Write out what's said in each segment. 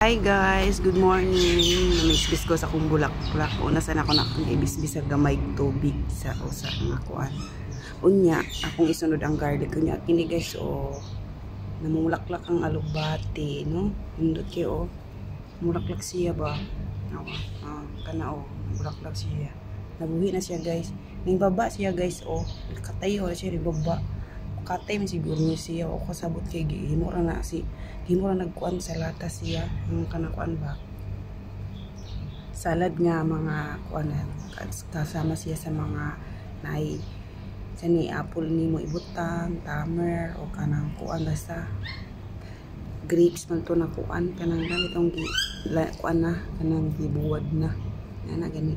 Hi guys, good morning. Namisbis ko sa akong bulak-bulak. Una sana ako nakang-ibisbis sa gamay tubig sa usa nga kuan. Unya, akong isunod ang garlic kunya kini guys namumulaklak ang alugbati, no? Indot kayo mulaklak siya ba? Kana mulaklak siya. Nabuhi na siya guys. Ning baba siya guys katayo na siya ri baba. Katay man siguro siya o kasabot kay gihimo ra nagkuan sa lata siya yung kanakuan ba salad nga mga kuan kasama siya sa mga nai sani apple nimo ibutang tamer o kanang kuan basta grapes man to na kuan kanang ganitong kuan na kanang gibuwad na ana gani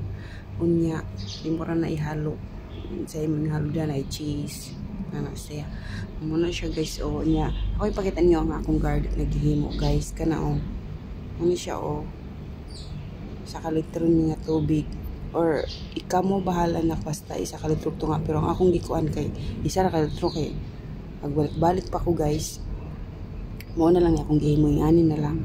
unya di mo ra na ihalo sa imong halo diyan ay cheese na siya muna siya guys nya ako ipakita niyo ang akong garlic na gihimo guys kana ano siya sa kalitro niya tubig or ikamo bahala na basta isa kalitro to nga pero ang akong gikuan kay isa ra kalitro kay magbalik-balik pa ko guys mo na lang akong gihimo ani na lang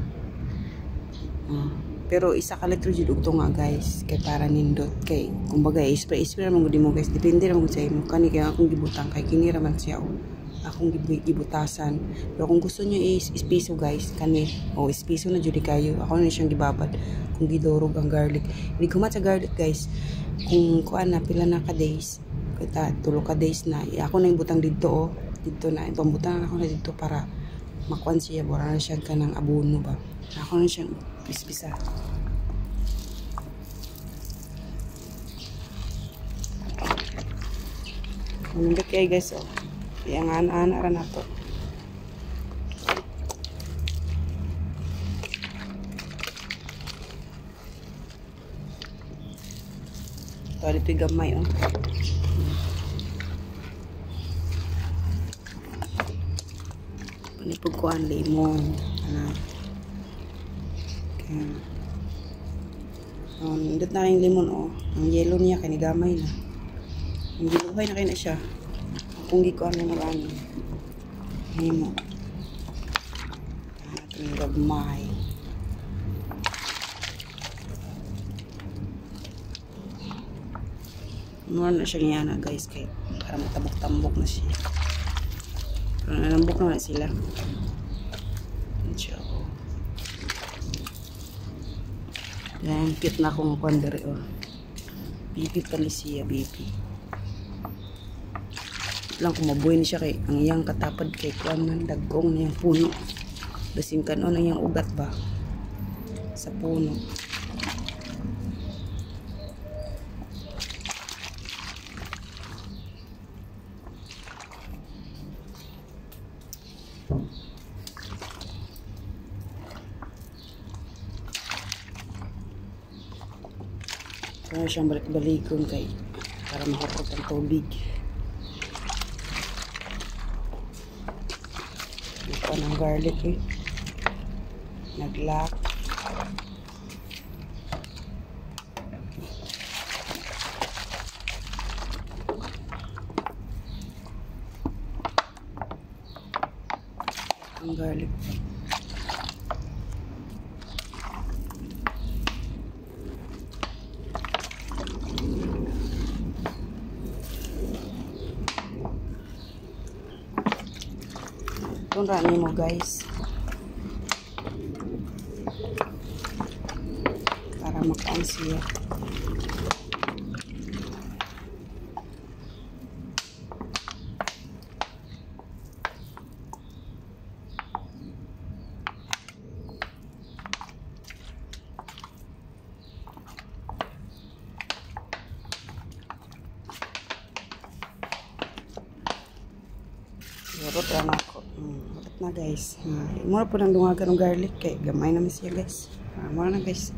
pero isa ka litro jud ugto nga guys kay para nindot kay kumbaga spray ra man gud mo guys depende ra man sa imo kani kay akong gibutang kay kini ra man siya akong gibutasan pero kung gusto niyo ispiso guys kani ispiso na jud kayo ako na siyang gibabad kung gidorog ang garlic hindi kumat sa garlic guys kung kuan na pila na ka days kita tulo ka days na ako na ibutang dito dito na ipambutan ako na dito para makuan siya bora na siya kanang abono ba ako na siyang pispisa. Nandito kayo guys yang ana-ana ra nato. Ito dito gamay panipog ko ang lemon nindot na kayong lemon ang yellow niya kanigamay na ang giluhay na kayo na siya kung gikuan na marami mo itong gagmay mura na siya niya na guys kay para matabok-tambok na siya pero nalambok naman sila yan, cute na akong kondere baby pa ni siya baby lang kung mabuhay ni siya kay ang iyang katapad kay kuan man dagkong niyang puno basing kanon ang iyang ugat ba sa puno kaya siyang balik-balikon kay para mahapot ang tubig ito ng garlic naglock ang garlic rani mo guys para makaan siya Urot lang ako. Urot na guys. Mura po nang dungagan ng garlic kay gamay naman siya guys. Mura na guys.